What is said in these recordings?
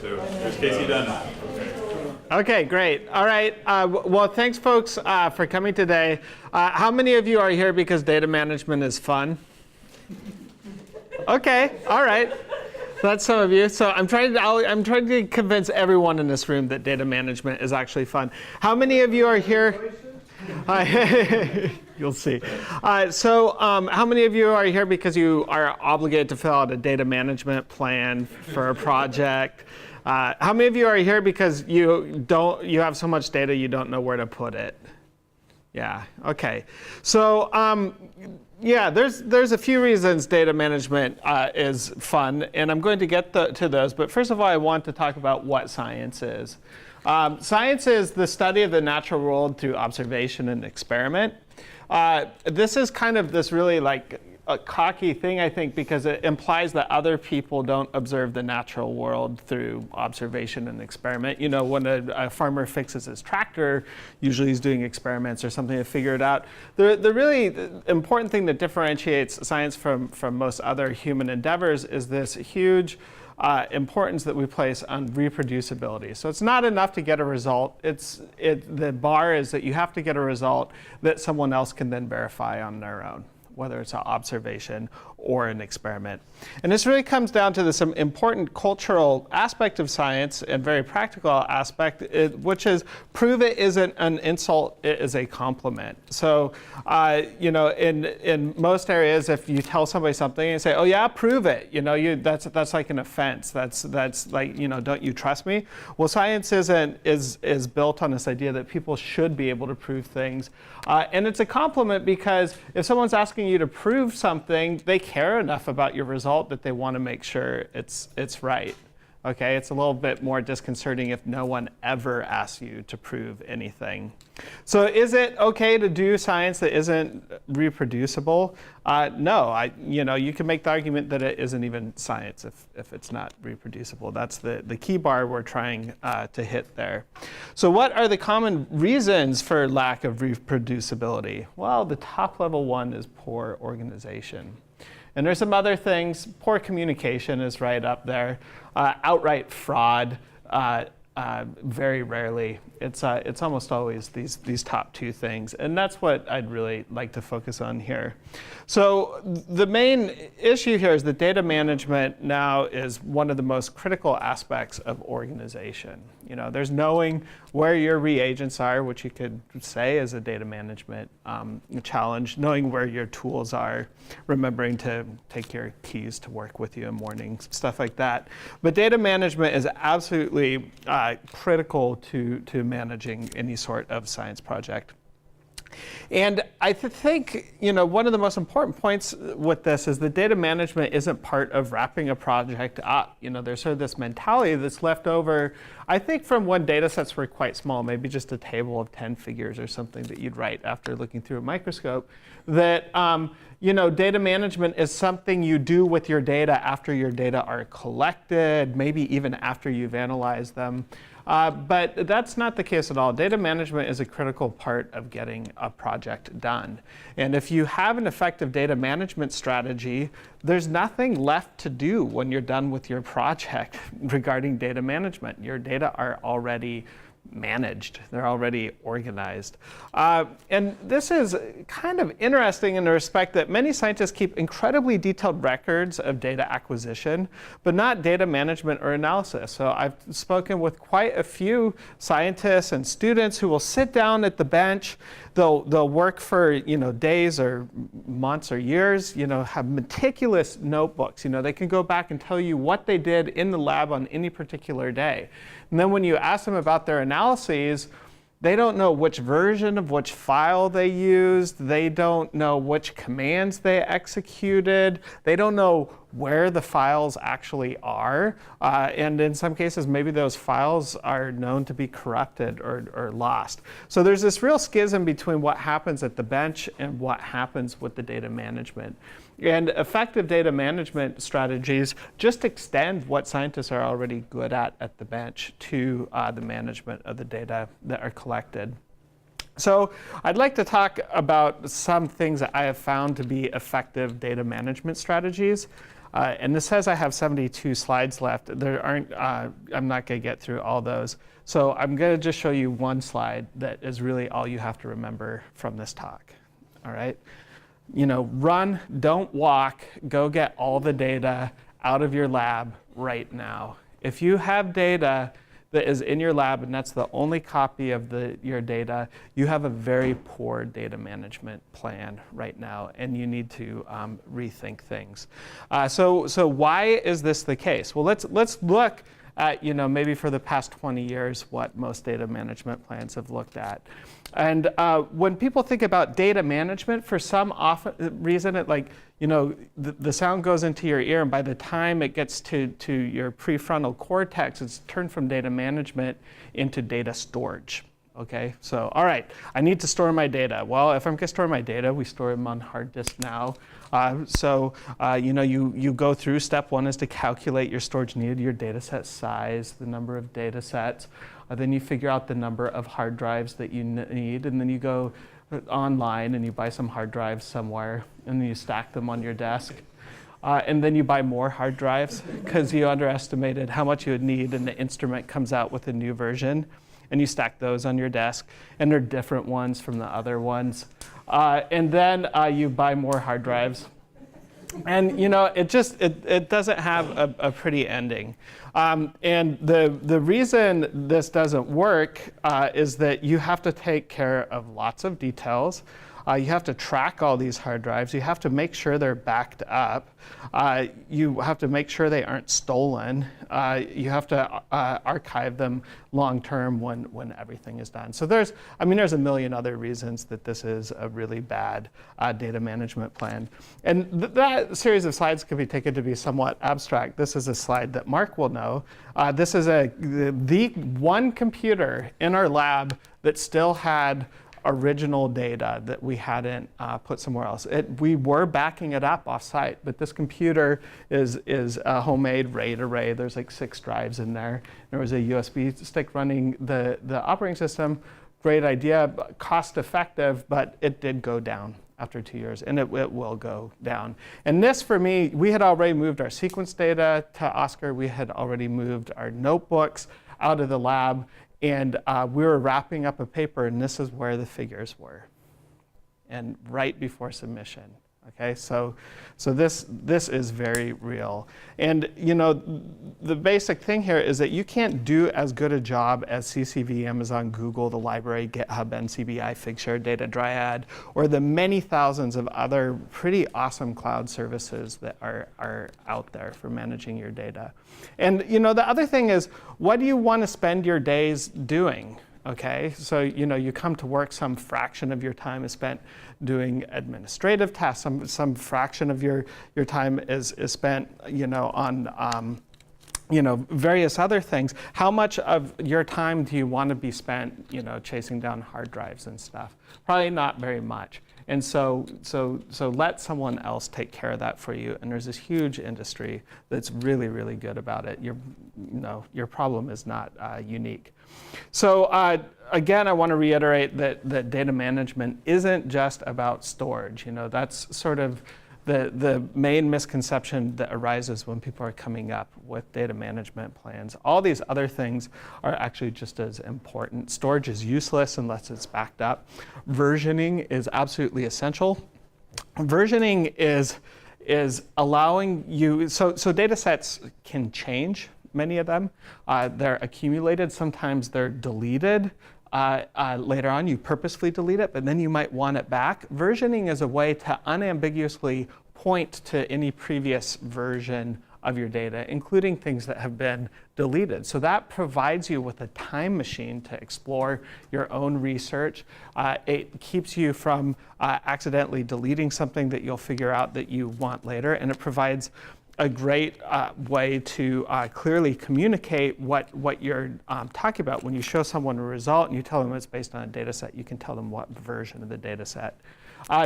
So here's Casey Dunn. Okay, great. All right. Well, thanks, folks, for coming today. How many of you are here because data management is fun? Okay. All right. That's some of you. So I'm trying to convince everyone in this room that data management is actually fun. How many of you are here? You'll see. How many of you are here because you are obligated to fill out a data management plan for a project? How many of you are here because you have so much data you don't know where to put it? Yeah. Okay. So yeah, there's a few reasons data management is fun, and I'm going to get to those. But first of all, I want to talk about what science is. Science is the study of the natural world through observation and experiment. This is kind of this really like a cocky thing, I think, because it implies that other people don't observe the natural world through observation and experiment. You know, when a farmer fixes his tractor, usually he's doing experiments or something to figure it out. The really important thing that differentiates science from most other human endeavors is this huge importance that we place on reproducibility. So it's not enough to get a result. The bar is that you have to get a result that someone else can then verify on their own, whether it's an observation or an experiment. And this really comes down to this important cultural aspect of science and very practical aspect, which is prove it isn't an insult, it is a compliment. So, you know, in most areas, if you tell somebody something and say, oh yeah, prove it, you know, that's like an offense. That's like, you know, don't you trust me? Well, science is built on this idea that people should be able to prove things. And it's a compliment because if someone's asking you to prove something, they care enough about your result that they want to make sure it's right. Okay, it's a little bit more disconcerting if no one ever asks you to prove anything. So is it okay to do science that isn't reproducible? No, you know, you can make the argument that it isn't even science if it's not reproducible. That's the key bar we're trying to hit there. So what are the common reasons for lack of reproducibility? Well, the top level one is poor organization. And there's some other things. Poor communication is right up there. Outright fraud, very rarely. It's almost always these top two things. And that's what I'd really like to focus on here. So the main issue here is that data management now is one of the most critical aspects of organization. You know, there's knowing where your reagents are, which you could say is a data management challenge, knowing where your tools are, remembering to take your keys to work with you in mornings, stuff like that. But data management is absolutely critical to managing any sort of science project. And I think, you know, one of the most important points with this is that data management isn't part of wrapping a project up. You know, there's sort of this mentality that's left over, I think, from when data sets were quite small, maybe just a table of 10 figures or something that you'd write after looking through a microscope, that you know, data management is something you do with your data after your data are collected, maybe even after you've analyzed them. But that's not the case at all. Data management is a critical part of getting a project done. And if you have an effective data management strategy, there's nothing left to do when you're done with your project regarding data management. Your data are already managed. They're already organized. And this is kind of interesting in the respect that many scientists keep incredibly detailed records of data acquisition, but not data management or analysis. So I've spoken with quite a few scientists and students who will sit down at the bench. They'll work for, you know, days or months or years, you know, have meticulous notebooks. You know, they can go back and tell you what they did in the lab on any particular day. And then when you ask them about their analyses, they don't know which version of which file they used. They don't know which commands they executed. They don't know where the files actually are. And in some cases, maybe those files are known to be corrupted or lost. So there's this real schism between what happens at the bench and what happens with the data management. And effective data management strategies just extend what scientists are already good at the bench to the management of the data that are collected. So I'd like to talk about some things that I have found to be effective data management strategies. And this says I have 72 slides left. There aren't, I'm not going to get through all those. So I'm going to just show you one slide that is really all you have to remember from this talk. All right? Run, don't walk, go get all the data out of your lab right now. If you have data that is in your lab and that's the only copy of your data, you have a very poor data management plan right now, and you need to rethink things. So why is this the case? Well, let's look at, maybe for the past 20 years, what most data management plans have looked at. And when people think about data management, for some reason, the sound goes into your ear, and by the time it gets to your prefrontal cortex, it's turned from data management into data storage. Okay, so all right, I need to store my data. Well, if I'm going to store my data, we store them on hard disk now. You go through step one is to calculate your storage needed, your data set size, the number of data sets. Then you figure out the number of hard drives that you need, and then you go online and you buy some hard drives somewhere, and then you stack them on your desk. And then you buy more hard drives because you underestimated how much you would need, and the instrument comes out with a new version. And you stack those on your desk, and they're different ones from the other ones. And then you buy more hard drives. And it doesn't have a pretty ending. And the reason this doesn't work is that you have to take care of lots of details. You have to track all these hard drives. You have to make sure they're backed up. You have to make sure they aren't stolen. You have to archive them long term when everything is done. So there's a million other reasons that this is a really bad data management plan. And that series of slides could be taken to be somewhat abstract. This is a slide that Mark will know. This is the one computer in our lab that still had original data that we hadn't put somewhere else. We were backing it up off-site, but this computer is a homemade RAID array. There's like 6 drives in there. There was a USB stick running the operating system. Great idea, cost-effective, but it did go down after 2 years, and it will go down. And this, for me, we had already moved our sequence data to Oscar. We had already moved our notebooks out of the lab. And we were wrapping up a paper, and this is where the figures were, and right before submission. Okay, so this is very real. And the basic thing here is that you can't do as good a job as CCV, Amazon, Google, the library, GitHub, NCBI, Figshare, Data Dryad, or the many thousands of other pretty awesome cloud services that are out there for managing your data. And the other thing is, what do you want to spend your days doing? Okay, so you come to work, some fraction of your time is spent doing administrative tasks, some fraction of your time is spent on various other things. How much of your time do you want to be spent chasing down hard drives and stuff? Probably not very much. And so let someone else take care of that for you. And there's this huge industry that's really, really good about it. Your problem is not unique. So again, I want to reiterate that data management isn't just about storage. That's sort of the main misconception that arises when people are coming up with data management plans. All these other things are actually just as important. Storage is useless unless it's backed up. Versioning is absolutely essential. Versioning is allowing you, so data sets can change, many of them. They're accumulated, sometimes they're deleted. Later on, you purposefully delete it, but then you might want it back. Versioning is a way to unambiguously point to any previous version of your data, including things that have been deleted. So that provides you with a time machine to explore your own research. It keeps you from accidentally deleting something that you'll figure out that you want later, and it provides a great way to clearly communicate what you're talking about. When you show someone a result and you tell them it's based on a data set, you can tell them what version of the data set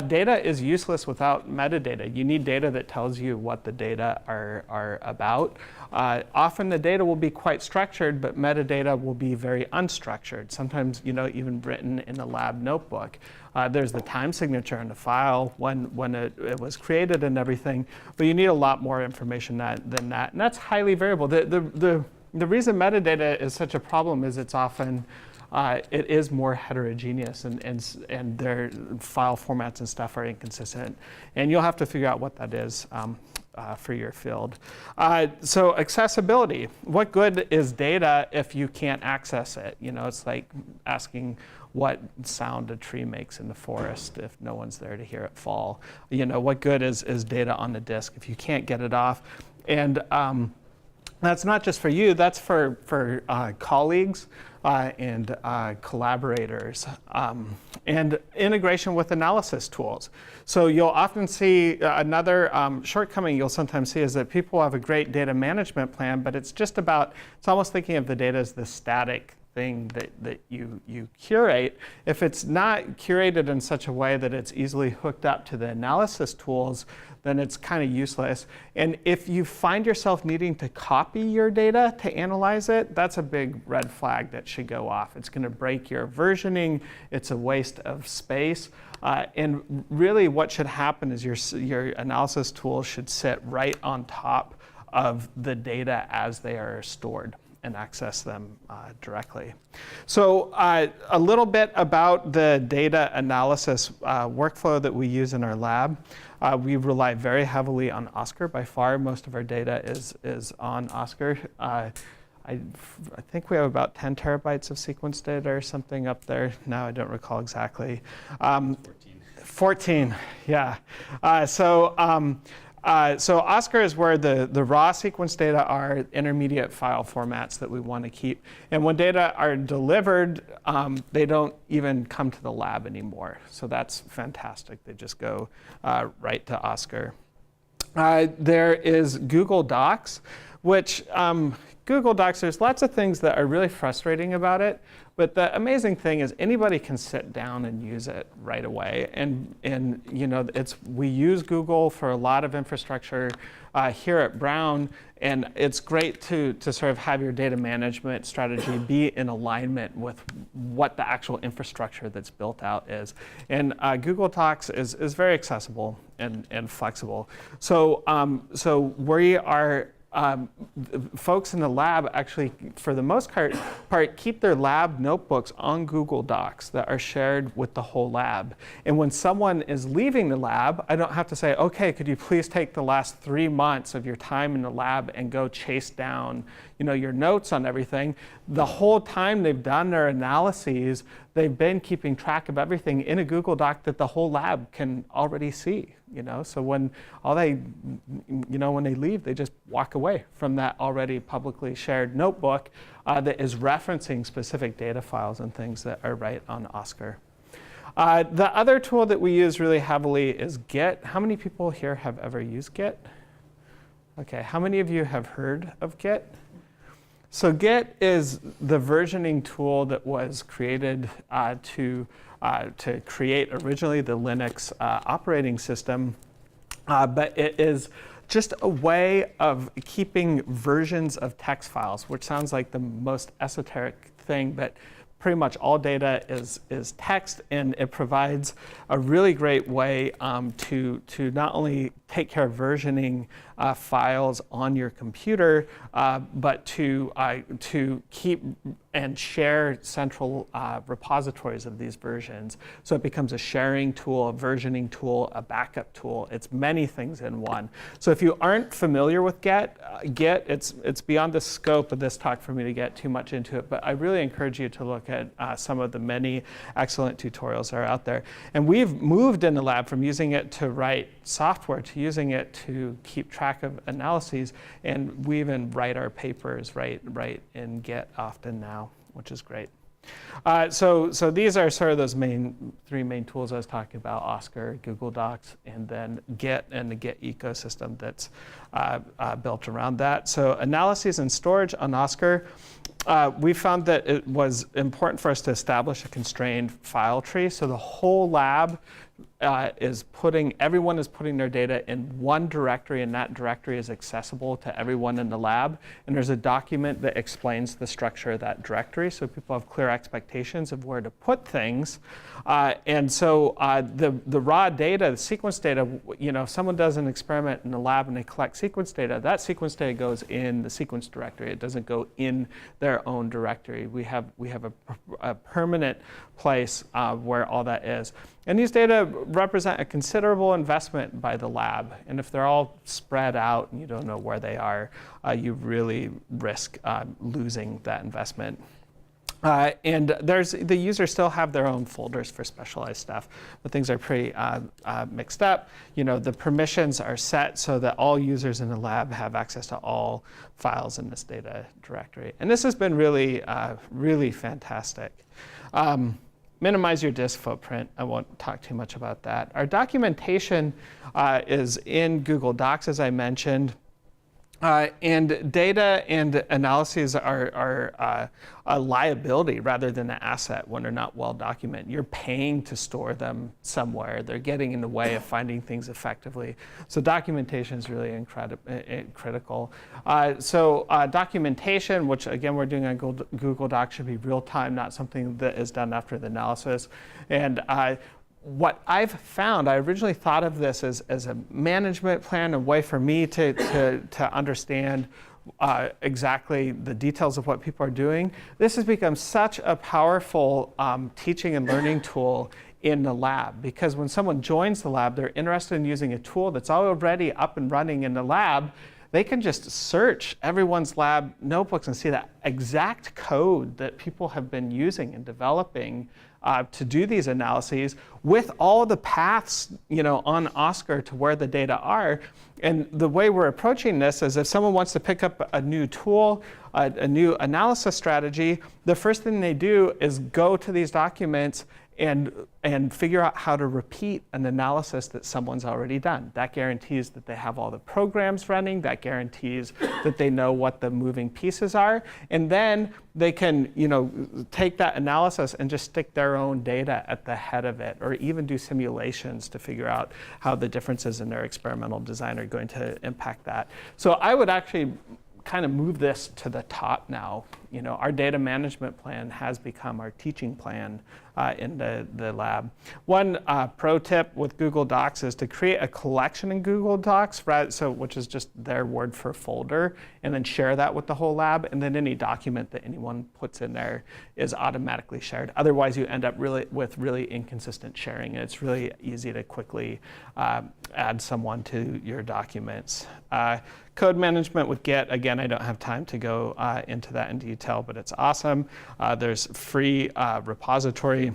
Data is useless without metadata. You need data that tells you what the data are about. Often the data will be quite structured, but metadata will be very unstructured, sometimes even written in a lab notebook. There's the time signature in the file when it was created and everything, but you need a lot more information than that, and that's highly variable. The reason metadata is such a problem is it's often it is more heterogeneous, and their file formats and stuff are inconsistent, and you'll have to figure out what that is for your field. So accessibility. What good is data if you can't access it? It's like asking what sound a tree makes in the forest if no one's there to hear it fall. What good is data on the disk if you can't get it off? And that's not just for you, that's for colleagues and collaborators. And integration with analysis tools. So you'll often see another shortcoming you'll sometimes see is that people have a great data management plan, but it's almost thinking of the data as the static thing that you curate. If it's not curated in such a way that it's easily hooked up to the analysis tools, then it's kind of useless. And if you find yourself needing to copy your data to analyze it, that's a big red flag that should go off. It's going to break your versioning. It's a waste of space. And really what should happen is your analysis tool should sit right on top of the data as they are stored and access them directly. So a little bit about the data analysis workflow that we use in our lab. We rely very heavily on OSCAR. By far, most of our data is on OSCAR. I think we have about 10 terabytes of sequence data or something up there. Now I don't recall exactly. 14, yeah. So OSCAR is where the raw sequence data are intermediate file formats that we want to keep. And when data are delivered, they don't even come to the lab anymore. So that's fantastic. They just go right to OSCAR. There is Google Docs, which Google Docs, there's lots of things that are really frustrating about it. But the amazing thing is anybody can sit down and use it right away. And we use Google for a lot of infrastructure here at Brown. And it's great to sort of have your data management strategy be in alignment with what the actual infrastructure that's built out is. And Google Docs is very accessible and flexible. So we are folks in the lab actually, for the most part, keep their lab notebooks on Google Docs that are shared with the whole lab. And when someone is leaving the lab, I don't have to say, okay, could you please take the last 3 months of your time in the lab and go chase down your notes on everything. The whole time they've done their analyses, they've been keeping track of everything in a Google Doc that the whole lab can already see. So when when they leave, they just walk away from that already publicly shared notebook that is referencing specific data files and things that are right on OSCAR. The other tool that we use really heavily is Git. How many people here have ever used Git? Okay, how many of you have heard of Git? So Git is the versioning tool that was created to create originally the Linux operating system, but it is just a way of keeping versions of text files, which sounds like the most esoteric thing, but pretty much all data is text, and it provides a really great way to not only take care of versioning files on your computer, but to keep and share central repositories of these versions. So it becomes a sharing tool, a versioning tool, a backup tool. It's many things in one. So if you aren't familiar with Git, it's beyond the scope of this talk for me to get too much into it, but I really encourage you to look at some of the many excellent tutorials that are out there. And we've moved in the lab from using it to write software to using it to keep track of analyses, and we even write our papers right in Git often now, which is great. So these are sort of those three main tools I was talking about: OSCAR, Google Docs, and then Git and the Git ecosystem that's built around that. So analyses and storage on OSCAR, we found that it was important for us to establish a constrained file tree. So the whole lab everyone is putting their data in one directory, and that directory is accessible to everyone in the lab. And there's a document that explains the structure of that directory, so people have clear expectations of where to put things. And so the raw data, the sequence data, if someone does an experiment in the lab and they collect sequence data, that sequence data goes in the sequence directory. It doesn't go in their own directory. We have a permanent place where all that is. And these data represent a considerable investment by the lab. And if they're all spread out and you don't know where they are, you really risk losing that investment. And the users still have their own folders for specialized stuff, but things are pretty mixed up. The permissions are set so that all users in the lab have access to all files in this data directory. And this has been really, really fantastic. Minimize your disk footprint. I won't talk too much about that. Our documentation is in Google Docs, as I mentioned. And data and analyses are a liability rather than an asset when they're not well documented. You're paying to store them somewhere. They're getting in the way of finding things effectively. So documentation is really critical. So documentation, which again we're doing on Google Docs, should be real time, not something that is done after the analysis. And what I've found, I originally thought of this as a management plan, a way for me to understand exactly the details of what people are doing. This has become such a powerful teaching and learning tool in the lab, because when someone joins the lab, they're interested in using a tool that's already up and running in the lab. They can just search everyone's lab notebooks and see that exact code that people have been using and developing to do these analyses, with all the paths on OSCoR to where the data are. And the way we're approaching this is, if someone wants to pick up a new tool, a new analysis strategy, the first thing they do is go to these documents and figure out how to repeat an analysis that someone's already done. That guarantees that they have all the programs running. That guarantees that they know what the moving pieces are. And then they can take that analysis and just stick their own data at the head of it, or even do simulations to figure out how the differences in their experimental design are going to impact that. So I would actually kind of move this to the top now. Our data management plan has become our teaching plan in the lab. One pro tip with Google Docs is to create a collection in Google Docs, which is just their word for folder, and then share that with the whole lab, and then any document that anyone puts in there is automatically shared. Otherwise, you end up with really inconsistent sharing, and it's really easy to quickly add someone to your documents. Code management with Git, again, I don't have time to go into that in detail, but it's awesome. There's free repository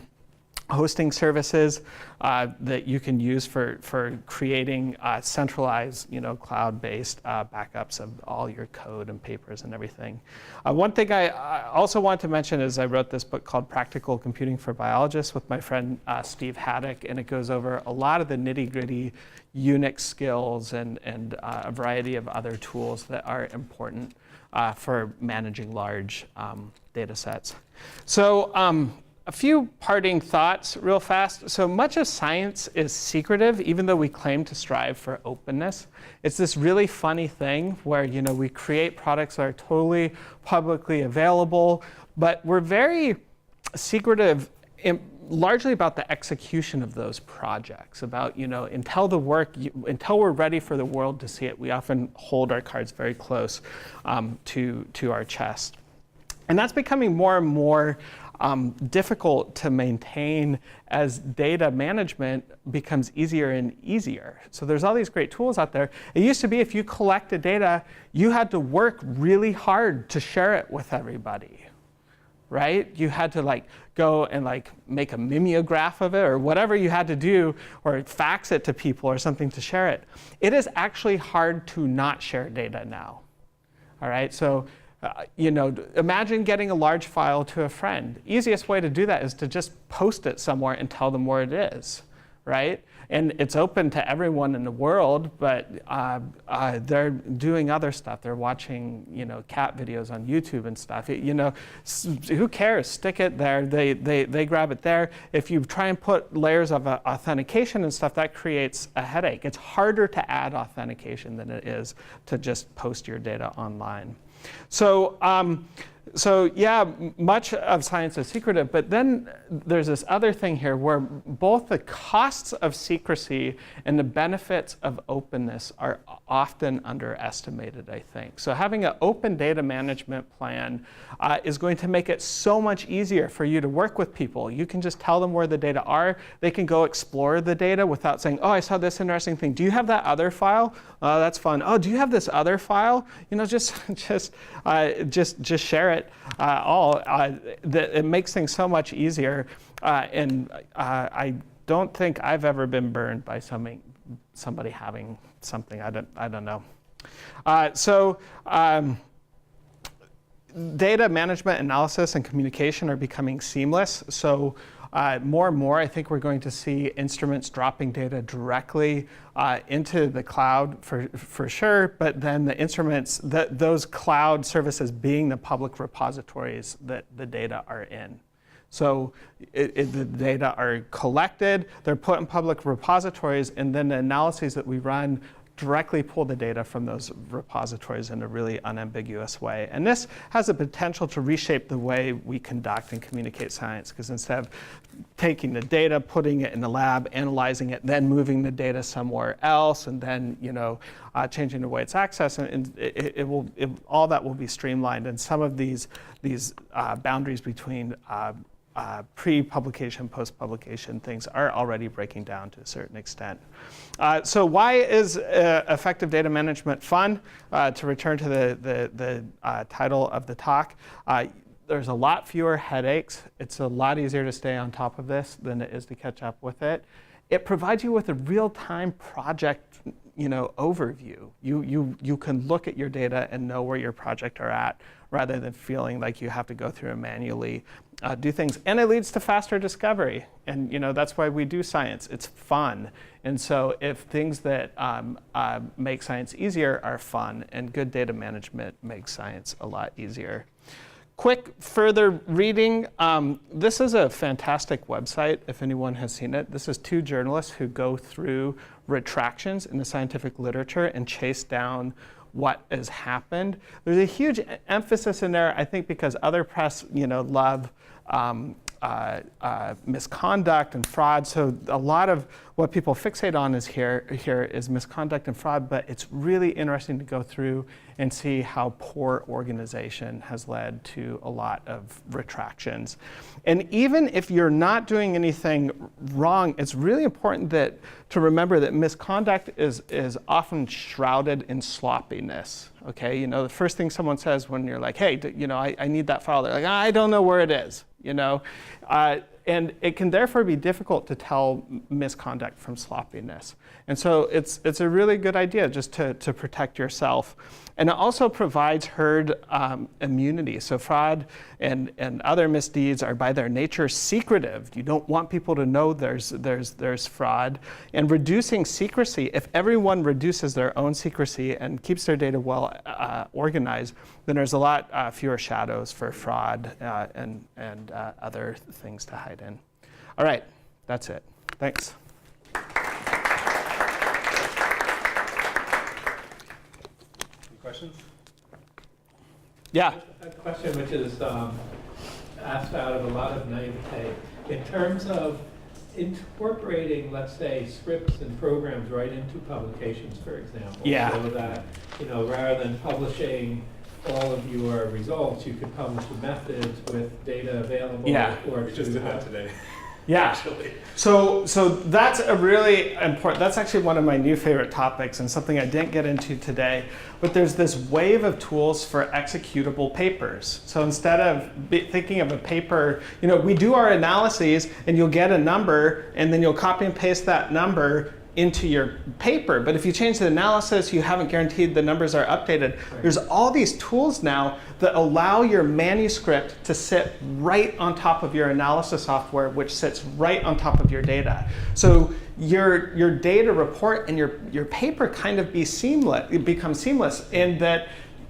hosting services that you can use for creating centralized, cloud-based backups of all your code and papers and everything. One thing I also want to mention is I wrote this book called Practical Computing for Biologists with my friend Steve Haddock, and it goes over a lot of the nitty-gritty Unix skills and a variety of other tools that are important for managing large data sets. So a few parting thoughts real fast. So much of science is secretive, even though we claim to strive for openness. It's this really funny thing where we create products that are totally publicly available, but we're very secretive largely about the execution of those projects, about until we're ready for the world to see it, we often hold our cards very close to our chest. And that's becoming more and more difficult to maintain as data management becomes easier and easier. So there's all these great tools out there. It used to be if you collected data, you had to work really hard to share it with everybody, right? You had to go and make a mimeograph of it or whatever you had to do, or fax it to people or something to share it. It is actually hard to not share data now, all right? So imagine getting a large file to a friend. Easiest way to do that is to just post it somewhere and tell them where it is, right? And it's open to everyone in the world, but they're doing other stuff. They're watching, cat videos on YouTube and stuff. Who cares? Stick it there. They grab it there. If you try and put layers of authentication and stuff, that creates a headache. It's harder to add authentication than it is to just post your data online. So yeah, much of science is secretive, but then there's this other thing here where both the costs of secrecy and the benefits of openness are often underestimated, I think. So having an open data management plan is going to make it so much easier for you to work with people. You can just tell them where the data are. They can go explore the data without saying, oh, I saw this interesting thing. Do you have that other file? That's fun. Oh, do you have this other file? Just share it. It makes things so much easier, and I don't think I've ever been burned by somebody having something. I don't know. Data management, analysis, and communication are becoming seamless. So more and more, I think we're going to see instruments dropping data directly into the cloud for sure, but then the instruments, those cloud services being the public repositories that the data are in. So the data are collected, they're put in public repositories, and then the analyses that we run directly pull the data from those repositories in a really unambiguous way. And this has the potential to reshape the way we conduct and communicate science, because instead of taking the data, putting it in the lab, analyzing it, then moving the data somewhere else, and then changing the way it's accessed, and all that will be streamlined. And some of these boundaries between pre-publication, post-publication things are already breaking down to a certain extent. So why is effective data management fun? To return to the title of the talk, there's a lot fewer headaches. It's a lot easier to stay on top of this than it is to catch up with it. It provides you with a real-time project overview. You can look at your data and know where your project are at, rather than feeling like you have to go through and manually do things. And it leads to faster discovery. And that's why we do science. It's fun. And so if things that make science easier are fun, and good data management makes science a lot easier. Quick further reading. This is a fantastic website, if anyone has seen it. This is two journalists who go through retractions in the scientific literature and chase down what has happened. There's a huge emphasis in there, I think, because other press, love misconduct and fraud. So a lot of what people fixate on here is misconduct and fraud, but it's really interesting to go through and see how poor organization has led to a lot of retractions. And even if you're not doing anything wrong, it's really important to remember that misconduct is often shrouded in sloppiness. Okay, the first thing someone says when you're like, hey, I need that file, they're like, I don't know where it is. And it can therefore be difficult to tell misconduct from sloppiness. And so it's a really good idea just to protect yourself. And it also provides herd immunity. So fraud and other misdeeds are by their nature secretive. You don't want people to know there's fraud. And reducing secrecy, if everyone reduces their own secrecy and keeps their data well organized, then there's a lot fewer shadows for fraud and other things to hide in. All right, that's it. Thanks. Questions? Yeah. A question which is asked out of a lot of naivete. In terms of incorporating, let's say, scripts and programs right into publications, for example, so that rather than publishing all of your results, you could publish the methods with data available. Or we just did that today. Yeah. Actually. So that's a really important, that's actually one of my new favorite topics and something I didn't get into today, but there's this wave of tools for executable papers. So instead of thinking of a paper, we do our analyses and you'll get a number and then you'll copy and paste that number into your paper. But if you change the analysis, you haven't guaranteed the numbers are updated. Right. There's all these tools now that allow your manuscript to sit right on top of your analysis software, which sits right on top of your data. So your data report and your paper kind of become seamless in that.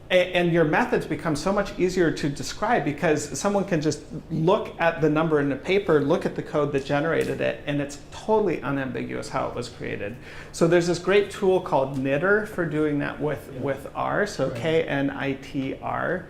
And your methods become so much easier to describe because someone can just look at the number in the paper, look at the code that generated it, and it's totally unambiguous how it was created. So there's this great tool called Knitr for doing that with R, so KNITR.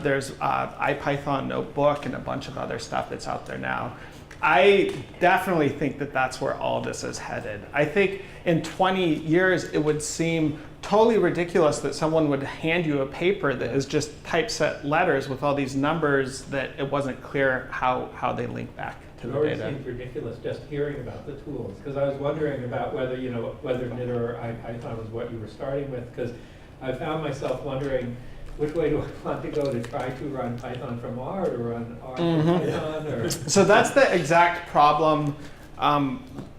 There's IPython Notebook and a bunch of other stuff that's out there now. I definitely think that that's where all this is headed. I think in 20 years, it would seem totally ridiculous that someone would hand you a paper that is just typeset letters with all these numbers that it wasn't clear how they link back to the data. It seems ridiculous just hearing about the tools, because I was wondering about whether Knitr or IPython was what you were starting with, because I found myself wondering, which way do I want to go to try to run Python from R, to run R from Python? Or? So that's the exact problem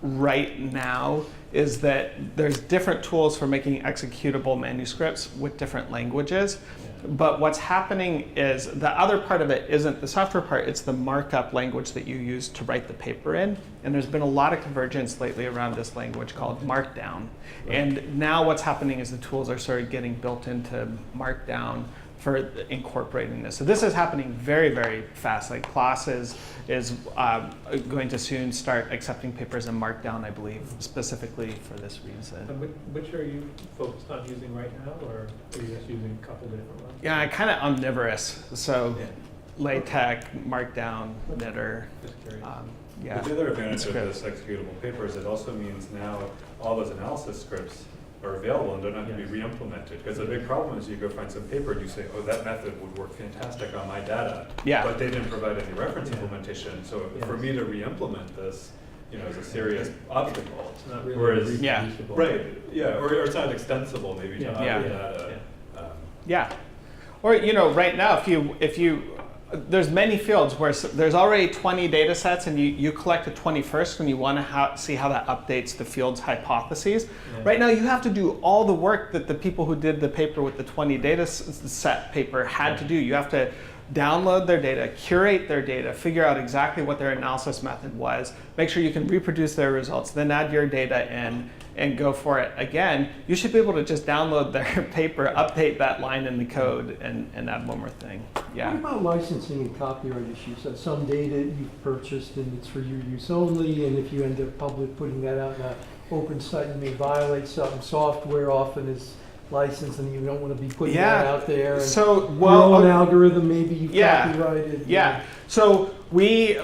right now, is that there's different tools for making executable manuscripts with different languages. But what's happening is the other part of it isn't the software part, it's the markup language that you use to write the paper in. And there's been a lot of convergence lately around this language called Markdown. And now what's happening is the tools are sort of getting built into Markdown for incorporating this. So this is happening very, very fast. Like Class is going to soon start accepting papers in Markdown, I believe, specifically for this reason. And which are you focused on using right now, or are you just using a couple of different ones? Yeah, kind of omnivorous. So LaTeX, Markdown, Knitr. Just curious. Yeah. But the other advantage of this executable paper is it also means now all those analysis scripts are available and don't have to be re-implemented. Because the big problem is you go find some paper and you say, oh, that method would work fantastic on my data. Yeah. But they didn't provide any reference implementation. So for me to re-implement this, is a serious obstacle. It's not really reproducible. Right, yeah, or it's not extensible maybe to other data. Or right now, if you there's many fields where there's already 20 data sets and you collect the 21st and you want to see how that updates the field's hypotheses. Yeah. Right now you have to do all the work that the people who did the paper with the 20 data set paper had to do. You have to download their data, curate their data, figure out exactly what their analysis method was, make sure you can reproduce their results, then add your data in and go for it again. You should be able to just download their paper, update that line in the code, and add one more thing. Yeah. What about licensing and copyright issues? So some data you've purchased and it's for your use only, and if you end up putting that out in an open site, you may violate something. Software often is licensed and you don't want to be putting that out there. And so, your own algorithm maybe you've copyrighted. Yeah. So we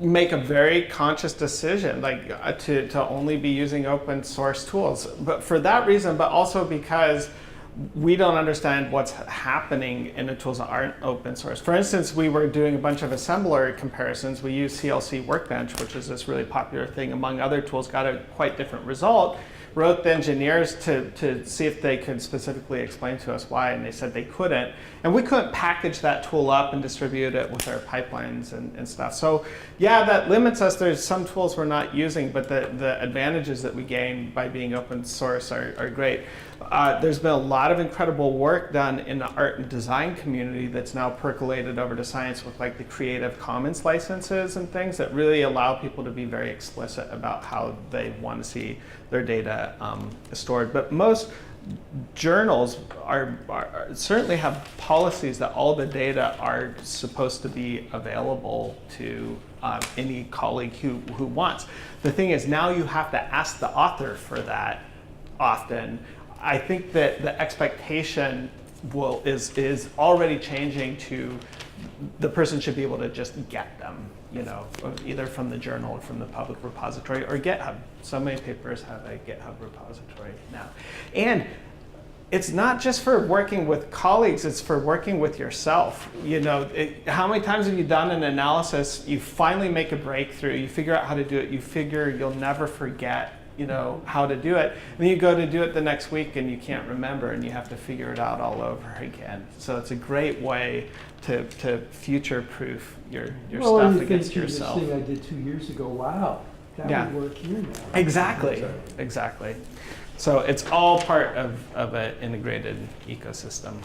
make a very conscious decision, to only be using open source tools. But for that reason, but also because we don't understand what's happening in the tools that aren't open source. For instance, we were doing a bunch of assembler comparisons. We used CLC Workbench, which is this really popular thing among other tools, got a quite different result. Wrote the engineers to see if they could specifically explain to us why, and they said they couldn't. And we couldn't package that tool up and distribute it with our pipelines and stuff. So yeah, that limits us. There's some tools we're not using, but the advantages that we gain by being open source are great. There's been a lot of incredible work done in the art and design community that's now percolated over to science with the Creative Commons licenses and things that really allow people to be very explicit about how they want to see their data stored. But most journals are certainly have policies that all the data are supposed to be available to any colleague who wants. The thing is, now you have to ask the author for that often. I think that the expectation is already changing to the person should be able to just get them, either from the journal or from the public repository or GitHub. So many papers have a GitHub repository now. And it's not just for working with colleagues, it's for working with yourself. How many times have you done an analysis, you finally make a breakthrough, you figure out how to do it, you figure you'll never forget how to do it. And then you go to do it the next week and you can't remember and you have to figure it out all over again. So it's a great way to future-proof your stuff against yourself. This thing I did 2 years ago, wow, That Yeah. would work here now. Exactly. Exactly. Exactly. So it's all part of an integrated ecosystem.